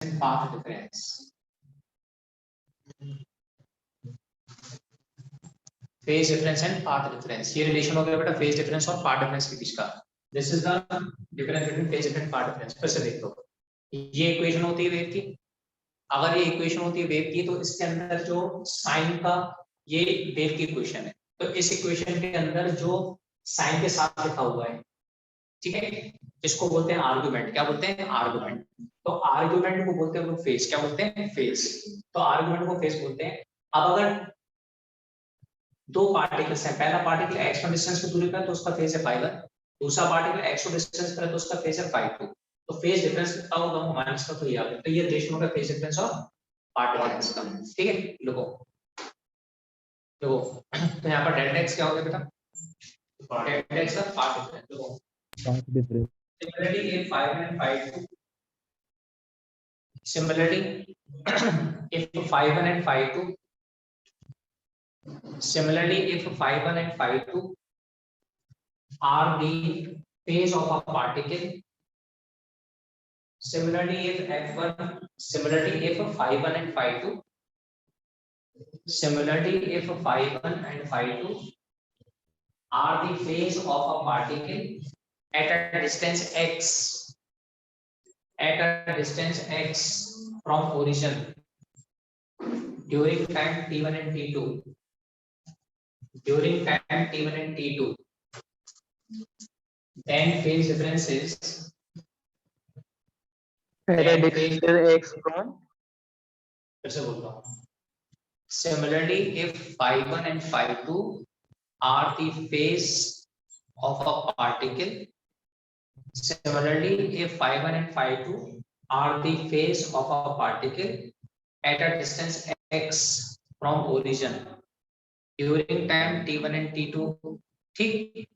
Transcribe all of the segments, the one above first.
and path difference. Phase difference and path difference, ये relation हो गया बेटा फेज डिफरेंस और पाथ डिफरेंस के बीच का. This is the difference between phase difference path difference. फिर से देख लो, ये इक्वेशन होती है वेव की. अगर ये इक्वेशन होती है वेव की तो इसके अंदर जो साइन का, ये वेव की इक्वेशन है, तो इस इक्वेशन के अंदर जो साइन के साथ लिखा हुआ है, ठीक है, इसको बोलते हैं आर्गुमेंट. क्या बोलते हैं? आर्गुमेंट. तो आर्गुमेंट को बोलते हैं फेज. क्या बोलते हैं? फेज. तो आर्गुमेंट को फेज बोलते हैं. अब अगर दो पार्टिकल्स हैं, पहला पार्टिकल x1 डिस्टेंस पे दूरी पर है तो उसका फेज है phi1, दूसरा पार्टिकल x2 डिस्टेंस पर है तो उसका फेज है phi2. तो फेज डिफरेंस कितना होगा दोनों माइनस का, तो ये आ गया. तो ये रिलेशन होगा फेज डिफरेंस और पाथ डिफरेंस का. ठीक है, देखो देखो तो यहाँ पर डेल्टा x क्या हो गया बेटा? डेल्टा x का पाथ डिफरेंस. देखो path difference. Similarly if phi1 and phi2, similarly if phi1 and phi2, similarly if phi1 and phi2 are the phase of a particle, similarly if f1, similarly if phi1 and phi2, similarly if phi1 and phi2 are the phase of a particle at a distance x, at a distance x from origin during time t1 and t2, during time t1 and t2, then phase difference is at a distance x from. फिर से बोलता हूँ. Similarly, if phi1 and phi2 are the phase of a particle, similarly if phi1 and phi2 are the phase of a particle at a distance x from origin during time t1 and t2, ठीक,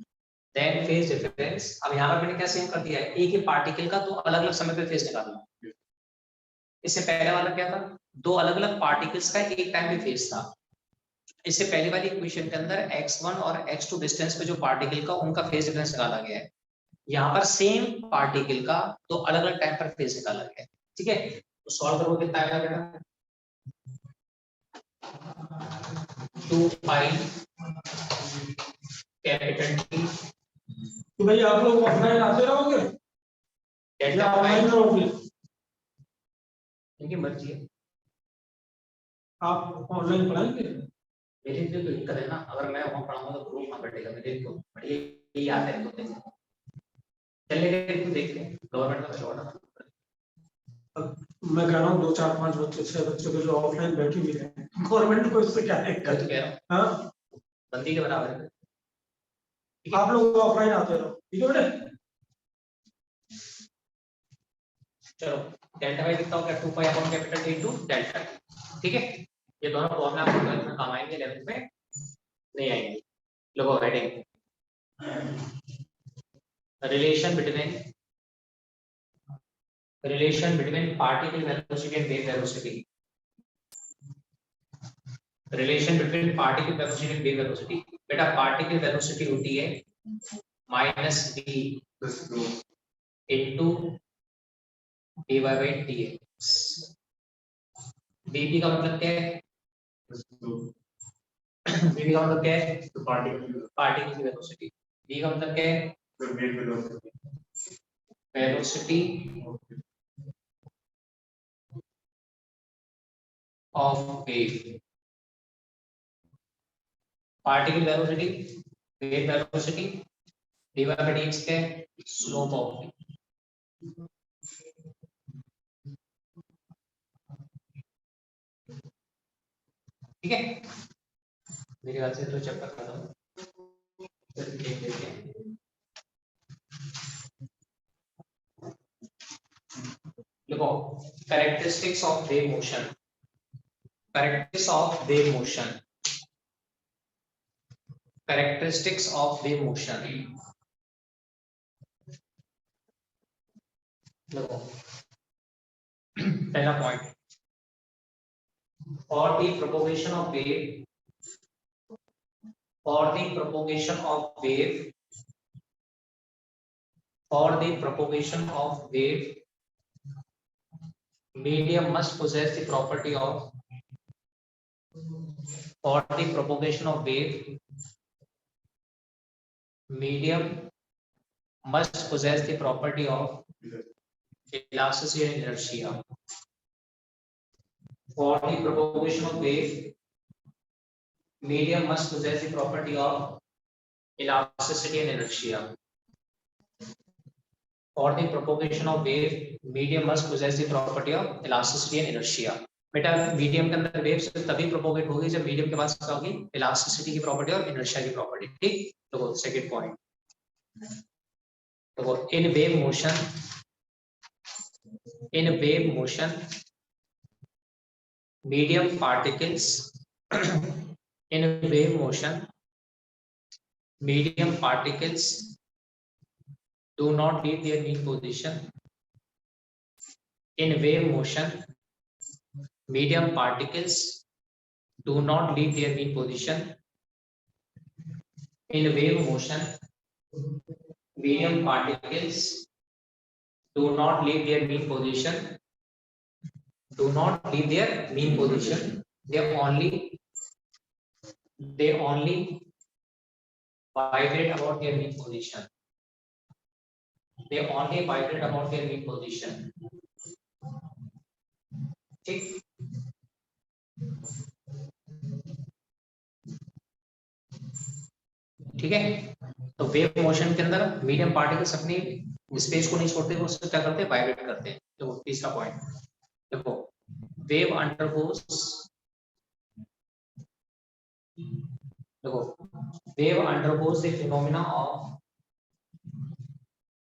then phase difference. अब यहाँ पर मैंने क्या same कर दिया है, एक ही पार्टिकल का दो अलग अलग समय पे फेज निकालना. इससे पहले वाला क्या था, दो अलग अलग पार्टिकल्स का एक टाइम पे फेज था. इससे पहले वाली इक्वेशन के अंदर x1 और x2 डिस्टेंस पे जो पार्टिकल का उनका फेज डिफरेंस निकाला गया है. यहाँ पर सेम पार्टिकल का दो अलग अलग टाइम पर फेज निकाला गया है. ठीक है, तो सॉल्व करोगे कितना आएगा बेटा? 2 पाई कैपिटल T. तो भाई आप लोग ऑफलाइन आते रहोगे या ऑनलाइन रहोगे? इनकी मर्जी है. आप ऑनलाइन पढ़ाएंगे? मेरे लिए तो दिक्कत है ना, अगर मैं वहां पढ़ाऊंगा तो ग्रुप वहां बैठेगा. मेरे लिए तो बढ़िया यही आता है. तो चलेगा, तो देखते हैं गवर्नमेंट का ऑर्डर. मैं कह रहा हूँ 2 4 5 बच्चे 6 बच्चों के जो ऑफलाइन बैठी हुई है, गवर्नमेंट को इससे क्या दिक्कत है? हाँ, बंदी के बराबर है. आप लोग ऑफलाइन आते रहो. ठीक है बेटे, चलो डेल्टा वाई कितना हो गया? 2 pi upon capital T into delta. ठीक है, ये दोनों फॉर्मूला आपको 12th में काम आएंगे, 11th में नहीं आएंगे. लोगों heading relation between particle velocity and wave velocity. Relation between particle velocity and wave velocity. बेटा पार्टिकल वेलोसिटी होती है -v into dy by dx. vp का मतलब क्या है? vp का मतलब क्या है? पार्टिकल की वेलोसिटी. v का मतलब क्या है? Velocity of wave. Particle velocity, wave velocity, dy by dx के slope of wave. ठीक है, मेरे ख्याल से तो चैप्टर खत्म. फिर देख लेते हैं. देखो characteristics of wave motion. Characteristics of wave motion. Characteristics of wave motion. देखो पहला point, for the propagation of wave, for the propagation of wave, for the propagation of wave, medium must possess the property of, for the propagation of wave, medium must possess the property of elasticity and inertia. For the propagation of wave, medium must possess the property of elasticity and inertia. For the propagation of wave, medium must possess the property of elasticity and inertia. बेटा medium के अंदर wave सिर्फ तभी propagate होगी जब medium के पास क्या होगी, इलास्टिसिटी की प्रॉपर्टी और इनर्शिया की प्रॉपर्टी. ठीक, तो सेकंड पॉइंट, तो in wave motion medium particles in wave motion, medium particles do not leave their mean position. In wave motion, medium particles do not leave their mean position. In wave motion, medium particles do not leave their mean position. Do not leave their mean position. They only vibrate about their mean position. They only vibrate about their mean position. ठीक, ठीक है. तो wave motion के अंदर medium particles अपनी space को नहीं छोड़ते, वो उससे क्या करते हैं, वाइब्रेट करते हैं. तो तीसरा पॉइंट देखो, वेव अंडरगोस, देखो wave undergoes the phenomena of,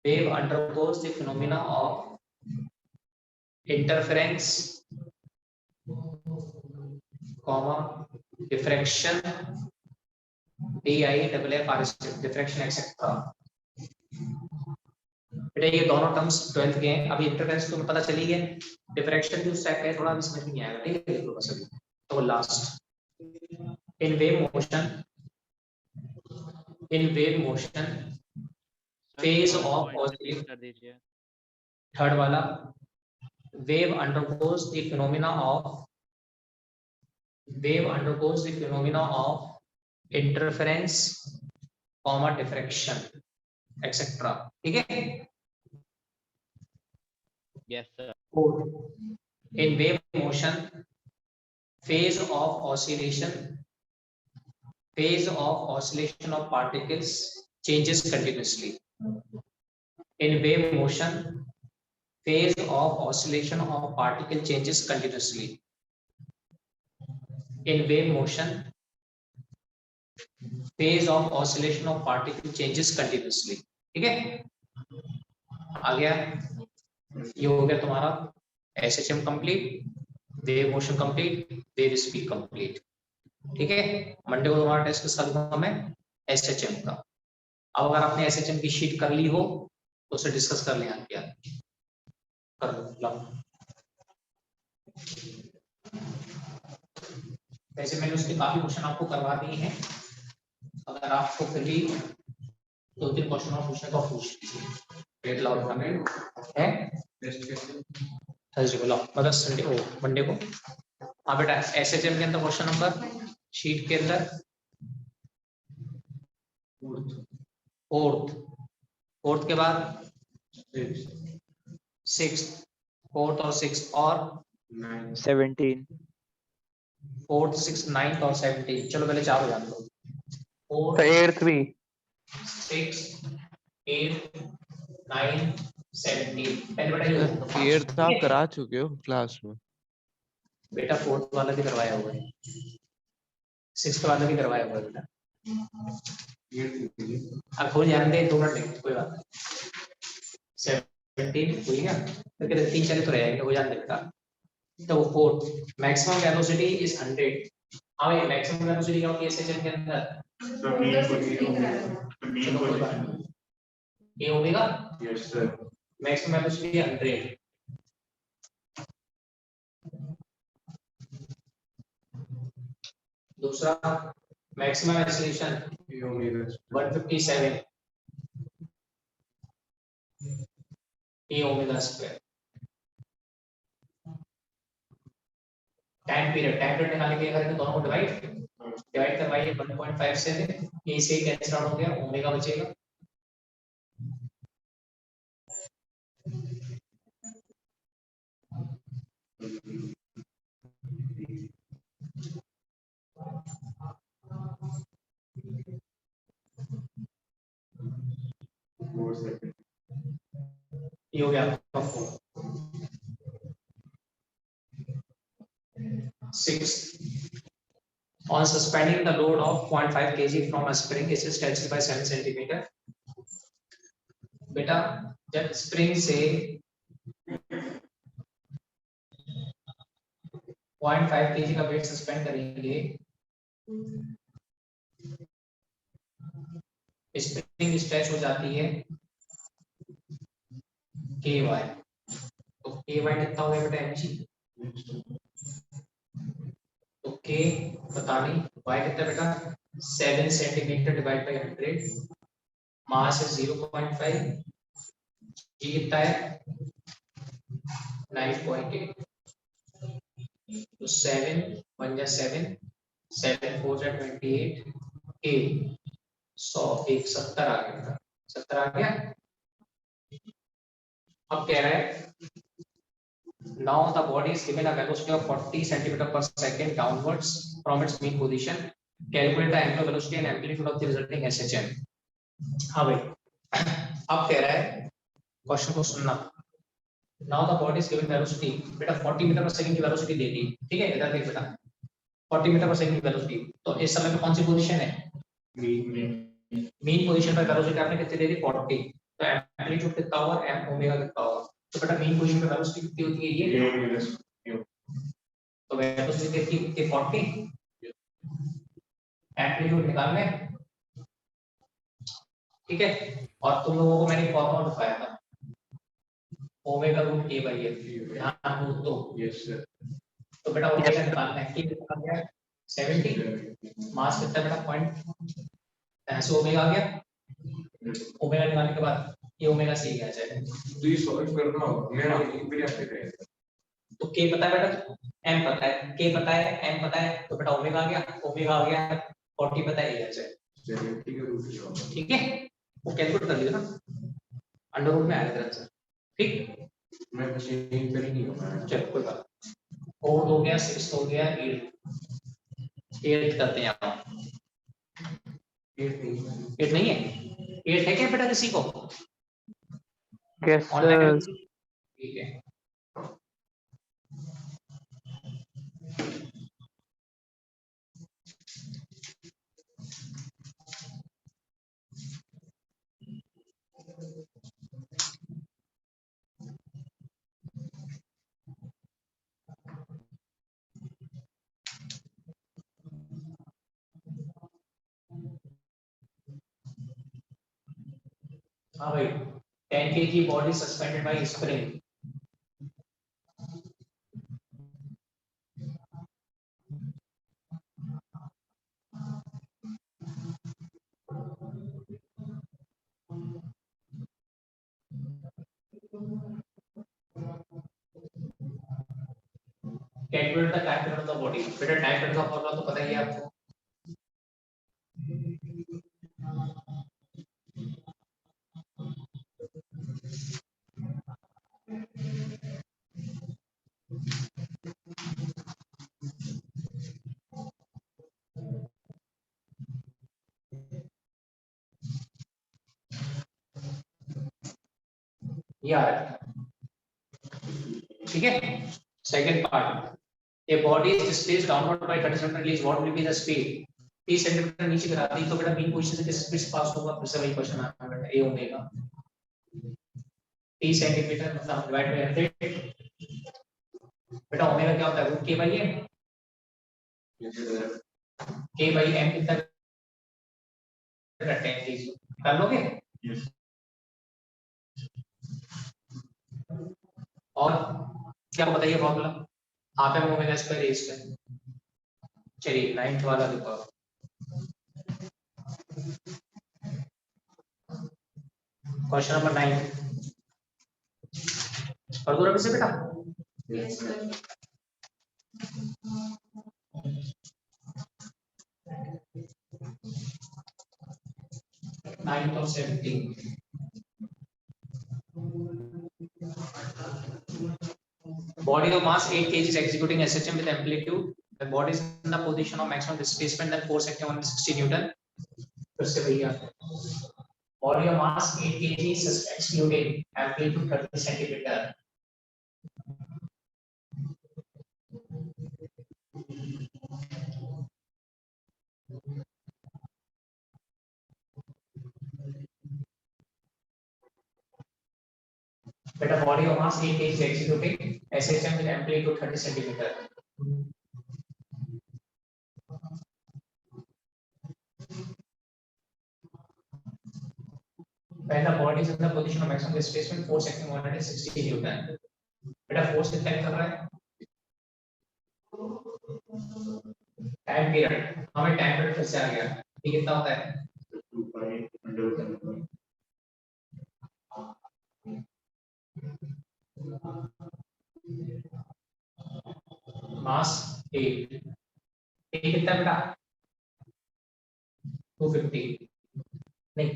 wave undergoes the phenomena of interference, diffraction, diffraction etc. बेटा ये दोनों टर्म्स 12th के हैं. अभी इंटरफेरेंस तुम्हें पता चली है, डिफ्रैक्शन भी उस टाइप का है, थोड़ा भी समझ में नहीं आएगा. ठीक है, देखो बस अभी तो last, in wave motion phase of oscillation कर दीजिए. थर्ड वाला, wave undergoes the phenomena of interference, diffraction etc. ठीक है. Yes sir. In wave motion, phase of oscillation of particles changes continuously. In wave motion, phase of oscillation of particle changes continuously. In wave motion, phase of oscillation of particle changes continuously. ठीक है, आ गया. ये हो गया तुम्हारा SHM complete, wave motion complete, wave speed complete. ठीक है, Monday को तुम्हारा टेस्ट किसका दूंगा मैं, SHM का. अब अगर आपने SHM की शीट कर ली हो तो उसे डिस्कस कर लें. क्या कर लो, वैसे मैंने उसके काफी क्वेश्चन आपको करवा दिए हैं. अगर आपको फिर भी 2-3 क्वेश्चन और पूछने तो पूछ लीजिए. रेट लाओ कमेंट है थर्सडे को लाओ, मतलब संडे को, मंडे को. हाँ बेटा, SHM के अंदर क्वेश्चन नंबर शीट के अंदर फोर्थ के बाद 6th, 4th और 6th और 17, 4th, 6th, 9th और 17. चलो पहले 4 हो जाने दो. 4th, 8th भी 6th, 8th, 9th, 17. पहले बेटा ये 8th आप करा चुके हो क्लास में. बेटा 4th वाला भी करवाया हुआ है, 6th वाला भी करवाया हुआ है बेटा. अब हो जाने दे, 2 मिनट लेंगे, कोई बात नहीं. 17 हुई ना, तो कहते 3 चले तो रहेंगे, हो जाने देगा. तो 4th, मैक्सिमम वेलोसिटी इज 100. हाँ ये मैक्सिमम वेलोसिटी क्या होती है SHM के अंदर, ये omega. Yes sir, maximum velocity 100. दूसरा मैक्सिमम एक्सीलरेशन 157 ए ओमेगा स्क्वायर. टाइम पीरियड निकालने के लिए करेंगे दोनों को डिवाइड करवाइए 1.5 से ए से कैंसिल आउट हो गया, ओमेगा बचेगा। ये हो गया आपका 6 on suspending the load of 0.5 kg from a spring is stretched by 7 centimeter। बेटा जब स्प्रिंग से 0.5 kg का वेट सस्पेंड करेंगे, स्प्रिंग स्ट्रेच हो जाती है ky, तो ky कितना हो गया बेटा mg, तो k पता नहीं, y कितना बेटा 7 सेंटीमीटर डिवाइड बाय 100, मास है 0.5, g कितना है 9.8, तो 7 1 जा 7 7 4 जा 28 k 100 1 70 आ गया, 70 आ गया। अब कह रहा है now the body is given a velocity of 40 centimeter per second downwards from its mean position, calculate the angular velocity and amplitude of the resulting SHM। हाँ भाई, अब कह रहा है क्वेश्चन को सुनना, now the body is given velocity, बेटा 40 metre पर सेकंड की वेलोसिटी दे दी, ठीक है, इधर देख बेटा 40 मीटर पर सेकंड की वेलोसिटी, तो इस समय में कौन सी पोजीशन है, मीन पोजीशन पर वेलोसिटी आपने कितनी दे दी 40, तो एम्पलीट्यूड कितना होगा m ओमेगा कितना होगा, तो बेटा मीन पोजीशन पे वेलोसिटी कितनी होती है ये, तो वेलोसिटी कितनी 40, एम्पलीट्यूड निकालना है, ठीक है। और तुम लोगों को मैंने फॉर्मूला बताया था omega root k by f, ध्यान दो यस सर, तो बेटा ओमेगा निकालना है, k कितना आ गया 70, मास कितना बेटा पॉइंट, ऐसे ओमेगा आ गया, ओमेगा निकालने के बाद ये ओमेगा सी आ जाएगा, तो ये सॉल्व करना होगा, मेरा इक्वेशन पे करेगा, तो k पता है बेटा, m पता है, k पता है, m पता है, तो बेटा ओमेगा आ गया 40 पता है, ये आ जाएगा, ठीक है, वो कैलकुलेट कर लिया ना, अंडर रूट में आएगा तेरा आंसर, ठीक। मैं बस यही पर ही नहीं होगा, चलो कोई बात, 4 हो गया 6 हो गया 8 करते हैं आप, 8 नहीं है, 8 है क्या बेटा किसी को Yes, ऑनलाइन, sir. ठीक है, हाँ भाई 10 kg body suspended by spring, calculate the time period of the body, बेटा टाइम पीरियड का फॉर्मूला तो पता ही है आपको, ये आ रहा है, ठीक है। Second part, a body is displaced downward by 30 centimetre, release what will be the speed, 30 centimetre नीचे गिरा दी तो बेटा मीन पोजीशन से किस स्पीड से पास होगा, फिर से वही क्वेश्चन आता है बेटा, ए ओमेगा 30 सेंटीमीटर मतलब डिवाइड बाय 100, बेटा ओमेगा क्या होता है root k by m, k by m कितना बेटा 10 kg, कर लोगे और क्या बताइए formula, half M omega square A square, चलिए 9th वाला देखो, क्वेश्चन नंबर 9 कर दो रवि से बेटा, height of 17. Body of mass 8 kg is executing SHM with amplitude. The body is in the position of maximum displacement, then force acting on 60 Newton. फिर से भैया body of mass 8 kg is executing amplitude 30 centimeter. But a body of mass 8 kg is executing SHM with amplitude 30 centimeter. When the body is in the position of maximum displacement, force acting on it is 60 Newton. बेटा force कितना कर रहा है? Time period. हमें time period फिर से आ गया. ये कितना होता है? 2.1 mass 8. ये कितना बेटा? 250. नहीं.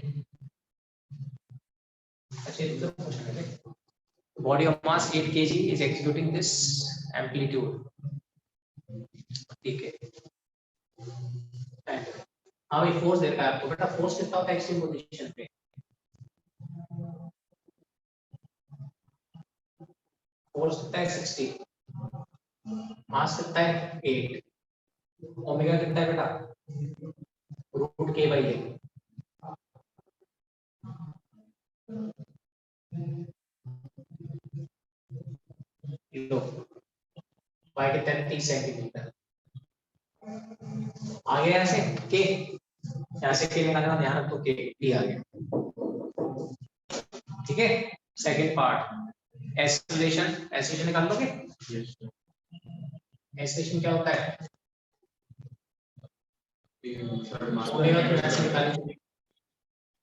अच्छा ये तो पूछा है. Body of mass 8 kg is executing this amplitude. ठीक है. हाँ भाई फोर्स दे रखा है आपको बेटा. फोर्स कितना होता है एक्सट्रीम पोजीशन पे? फोर्स कितना है 60. मास कितना है 8. ओमेगा कितना है बेटा? Root k by a. y कितना है 30 सेंटीमीटर. आ गया ऐसे के. यहाँ से के निकालना ध्यान रखो. के डी आ गया. ठीक है. Second part acceleration. एक्सेलरेशन निकाल लोगे? एक्सेलरेशन क्या होता है? ओमेगा तो यहाँ से निकालेंगे.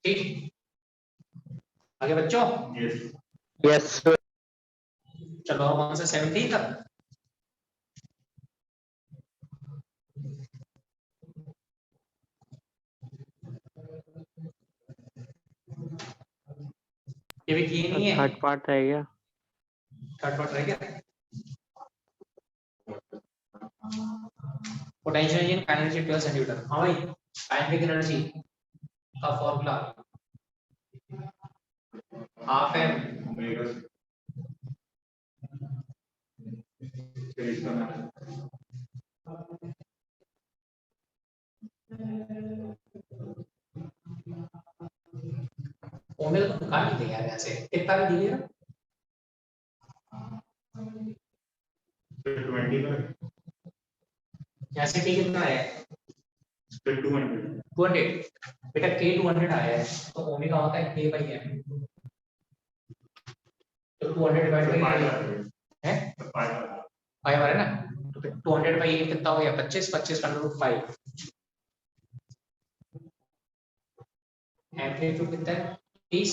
ठीक. आगे बच्चों. यस चलो कौन सा 17 तक. ये भी किए नहीं है. थर्ड पार्ट रह गया. थर्ड पार्ट रह गया. Potential energy and kinetic energy 12 centimetre. हाँ भाई काइनेटिक एनर्जी का फॉर्मूला हाफ एम ओमेगा तो निकाल ही दे यार. यहाँ से कितना भी दीजिए ना. 20 यहाँ से k कितना है? 200. बेटा k 200 आया है तो ओमेगा होता है k बाई m. तो 200 डिवाइड बाई है 5 आ रहा है ना. तो 200 बाई m कितना हो गया? 25. 25 का रूट 5. एम्पलीट्यूड कितना है? 30.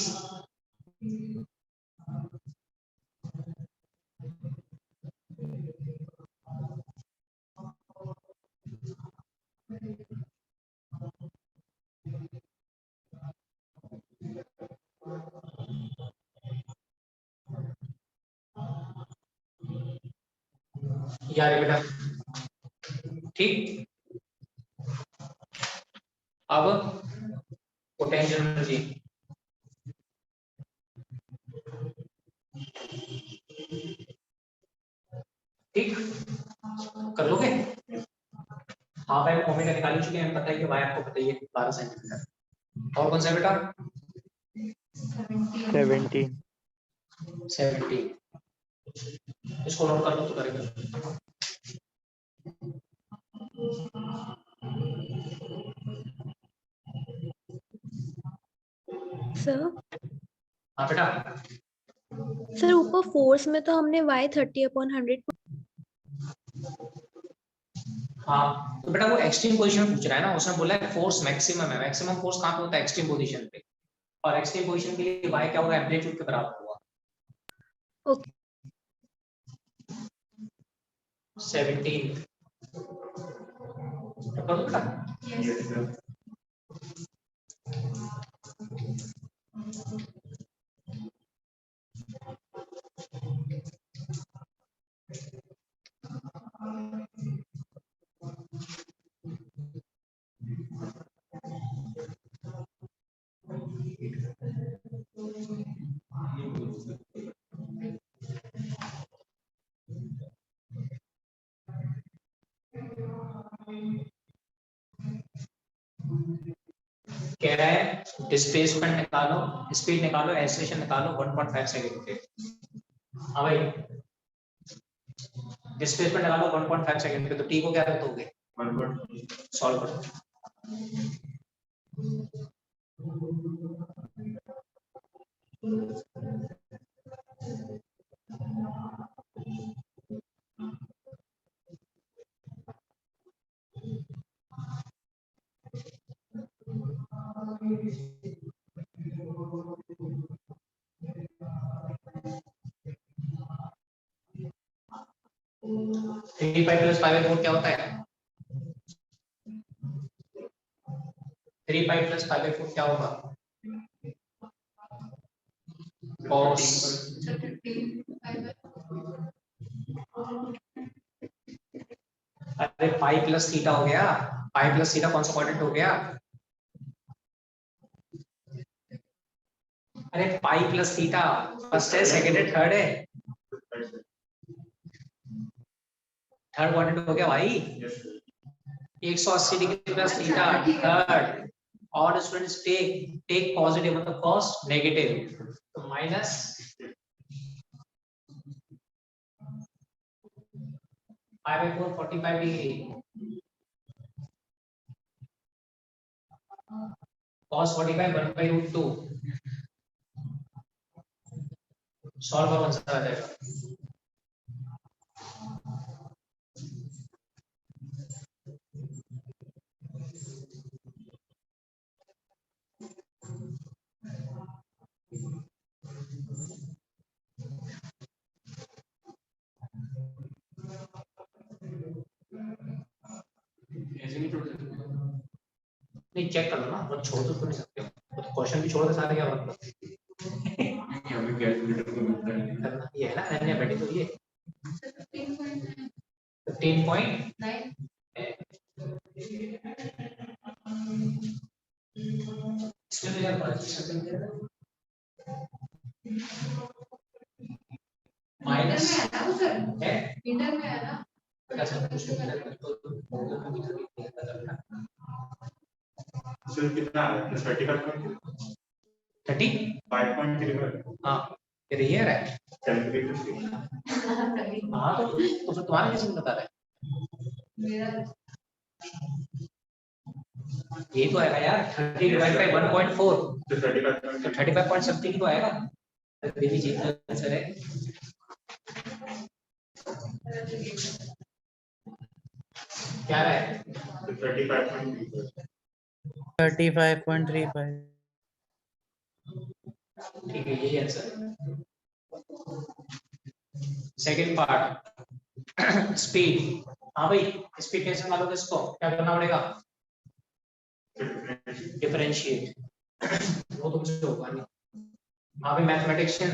यार बेटा ठीक. अब पोटेंशियल एनर्जी ठीक कर लोगे. हाँ भाई ओमेगा निकाल चुके हैं. पता है कि y आपको पता ही है 12 सेंटीमीटर. और कौन सा है बेटा? 17. इसको नोट कर लो तो करेगा. सर हाँ बेटा. सर ऊपर फोर्स में तो हमने y30/100. हाँ तो बेटा वो एक्सट्रीम पोजीशन पूछ रहा है ना. उसने बोला है फोर्स मैक्सिमम है. मैक्सिमम फोर्स कहाँ पे होता है? एक्सट्रीम पोजीशन पे. और एक्सट्रीम पोजीशन के लिए y क्या होगा? एम्पलीट्यूड के बराबर होगा. ओके. 17 कर दो बेटा. कह रहा है डिस्प्लेसमेंट निकालो, स्पीड निकालो, एक्सेलरेशन निकालो 1.5 सेकंड पे। हाँ भाई, डिस्प्लेसमेंट निकालो 1.5 सेकंड पे, तो टी को क्या रखोगे? सॉल्व करो। थ्री पाई प्लस 5/4 क्या होता है? 3 पाई प्लस 5/4 क्या होगा? cos अरे पाई प्लस थीटा हो गया, पाई प्लस थीटा कौन सा क्वाड्रेंट हो गया? अरे पाई प्लस थीटा फर्स्ट है, सेकंड है, थर्ड है? थर्ड क्वाड्रेंट हो गया भाई। 180 डिग्री प्लस थीटा थर्ड, और स्टूडेंट्स टेक पॉजिटिव मतलब cos नेगेटिव, तो माइनस 5/4 45 डिग्री, cos 45 1/√2। सॉल्व करो, आंसर आ जाएगा। ऐसे नहीं छोड़ सकते। नहीं चेक कर लो ना, मतलब छोड़ तो नहीं सकते हो, तो क्वेश्चन भी छोड़ दे सारे, क्या मतलब हमें कैलकुलेटर को मिलता है। करना ये है ना, अन्य बैठे तो ये 15.9 इसमें यार माइनस है इंटर में है ना, ऐसा कुछ नहीं है तो सर कितना आ रहा है? 30 5.3 हाँ फिर ये है कैलकुलेटर से हाँ, तो फिर तुम्हारा कैसे बता रहा है? ये तो आएगा यार 30 डिवाइड बाय 1.4, तो 35 तो 35 पॉइंट समथिंग तो आएगा। मेरी जीत का आंसर है क्या है? 35.3 35.35 ठीक है, यही आंसर है। Second part speed. हाँ भाई, स्पीड कैसे मालूम है? इसको क्या करना पड़ेगा? डिफरेंशिएट, वो तुमसे होगा नहीं। हाँ भाई मैथमेटिशियन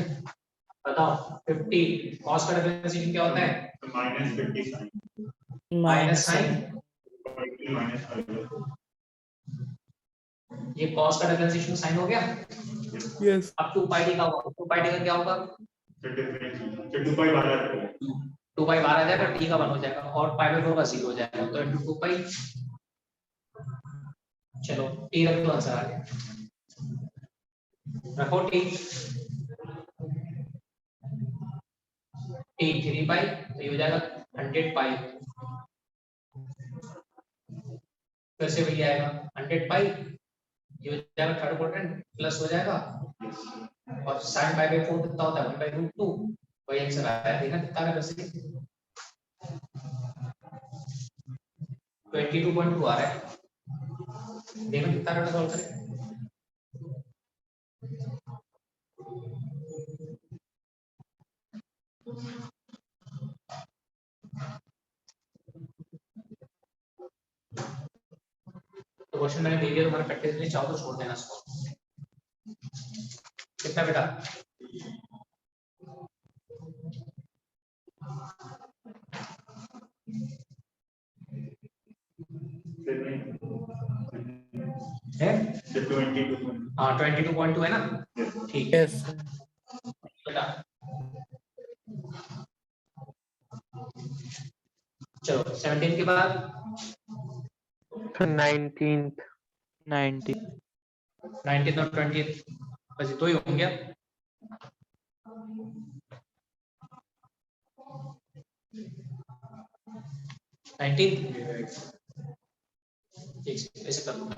बताओ, 50 कॉस का डिफरेंशिएशन क्या होता है? -50 माइनस साइन, -5 ये कॉस का डिफरेंशिएशन साइन हो गया। यस अब 2 पाई डी का होगा, 2 पाई डी का क्या होगा? 2 पाई बाहर 2 पाई बाहर आ जाएगा, टी का 1 हो जाएगा, और पाई/4 का 0 हो जाएगा, तो इनटू 2 पाई। चलो टी रख दो, आंसर आ गया। रखो टी, टी 3 पाई, तो ये हो जाएगा 100 पाई। फिर से वही आएगा 100 पाई, ये हो जाएगा थर्ड क्वाड्रेंट, प्लस हो जाएगा, और sin पाई/4 कितना होता है? 1/√2। वही आंसर आया, देखना कितना है? वैसे 22.2 आ रहा है, देखना कितना रहा सॉल्व करें। तो क्वेश्चन मैंने दे दिया, तुम्हारा प्रैक्टिस नहीं चाहो तो छोड़ देना इसको। कितना बेटा? है 22 हाँ 22.2 है ना, ठीक है यस बेटा। चलो 17 के बाद 19th 90 19th और 20th बस दो ही होंगे। 19th ऐसे कर लूंगा।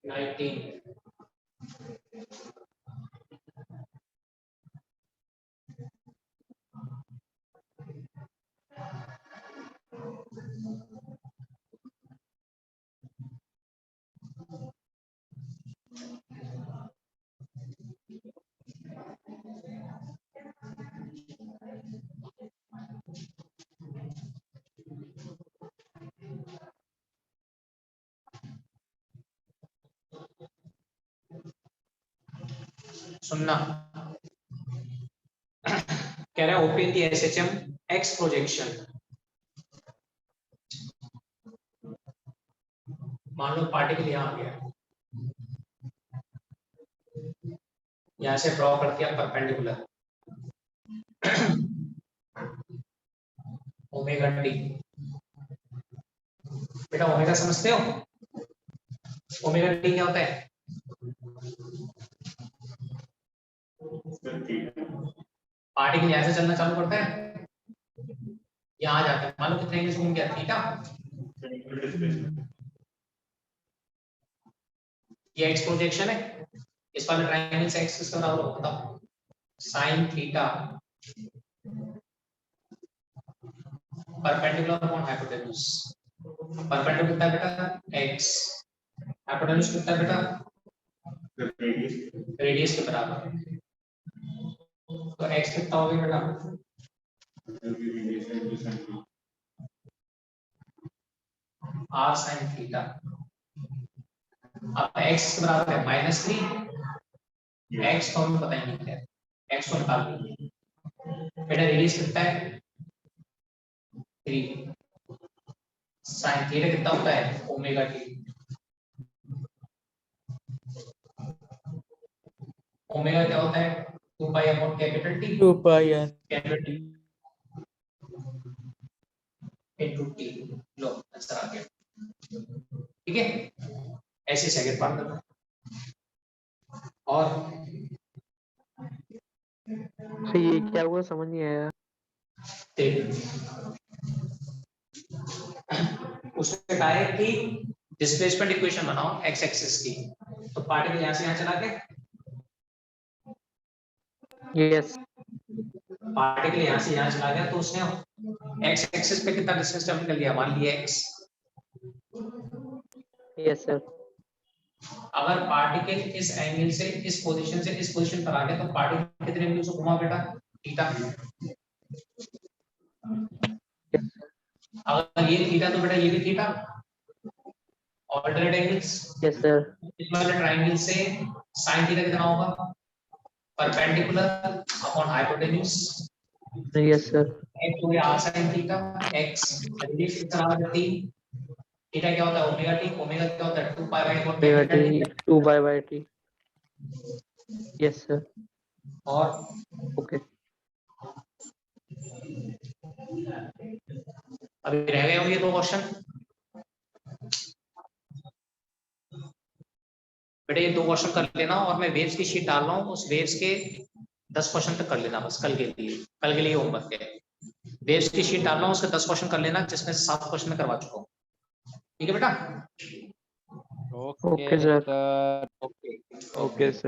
19 सुनना कह रहा है ओपन दी एसएचएम एक्स प्रोजेक्शन। मान लो पार्टिकल यहाँ आ गया, यहाँ से ड्रॉ कर दिया परपेंडिकुलर ओमेगा टी। बेटा ओमेगा समझते हो? ओमेगा टी क्या होता है? पार्टिकल यहाँ से चलना चालू करता है, यहाँ आ जाता है, मान लो कितने एंगल से घूम गया, थीटा। ये एक्स प्रोजेक्शन है, इस वाले ट्रायंगल से एक्स किसका बराबर होता है? Sine theta perpendicular upon hypotenuse. Perpendicular कितना है बेटा? x। हाइपोटेन्यूज कितना है बेटा? रेडियस के बराबर। तो x कितना हो गया बेटा? r sin theta. अब x के बराबर है -3। x को हमें पता ही नहीं है, x को निकाल लीजिए। बेटा रेडियस कितना है? 3। साइन थीटा कितना होता है? Omega T. ओमेगा क्या होता है? 2 pi upon capital T. 2 pi r capital T into T. लो आंसर आ गया। ठीक है, ऐसे सेकंड पार्ट करना। और तो ये क्या हुआ समझ नहीं आया। उसने कहा है कि डिस्प्लेसमेंट इक्वेशन बनाओ एक्स एक्सिस की। तो पार्टिकल यहाँ से यहाँ चला गया, यस पार्टिकल यहाँ से यहाँ चला गया, तो उसने एक्स एक्सिस पे कितना डिस्टेंस ट्रैवल कर लिया? मान लिया एक्स। Yes sir. अगर पार्टिकल इस एंगल से इस पोजीशन से इस पोजीशन पर आ गया, तो पार्टिकल कितने एंगल से घुमा बेटा? थीटा। अगर ये थीटा तो बेटा ये भी theta. Alternate angles. Yes sir. इस वाले ट्रायंगल से sin थीटा कितना होगा? Perpendicular upon hypotenuse. Yes sir. x हो गया r sin theta. x radius कितना आ जाती? थीटा क्या होता है? Omega T. ओमेगा क्या होता है? 2 pi by omega T 2 by T. Yes sir. और ओके अभी रह गए होंगे 2 क्वेश्चन। बेटा ये 2 क्वेश्चन कर लेना, और मैं वेव्स की शीट डाल रहा हूँ, उस वेव्स के 10 क्वेश्चन तक कर लेना बस। कल के लिए होमवर्क है। वेव्स की शीट डाल रहा हूँ, उसके 10 क्वेश्चन कर लेना, जिसमें से 7 क्वेश्चन मैं करवा चुका हूँ। ठीक है बेटा? Okay sir. Okay sir.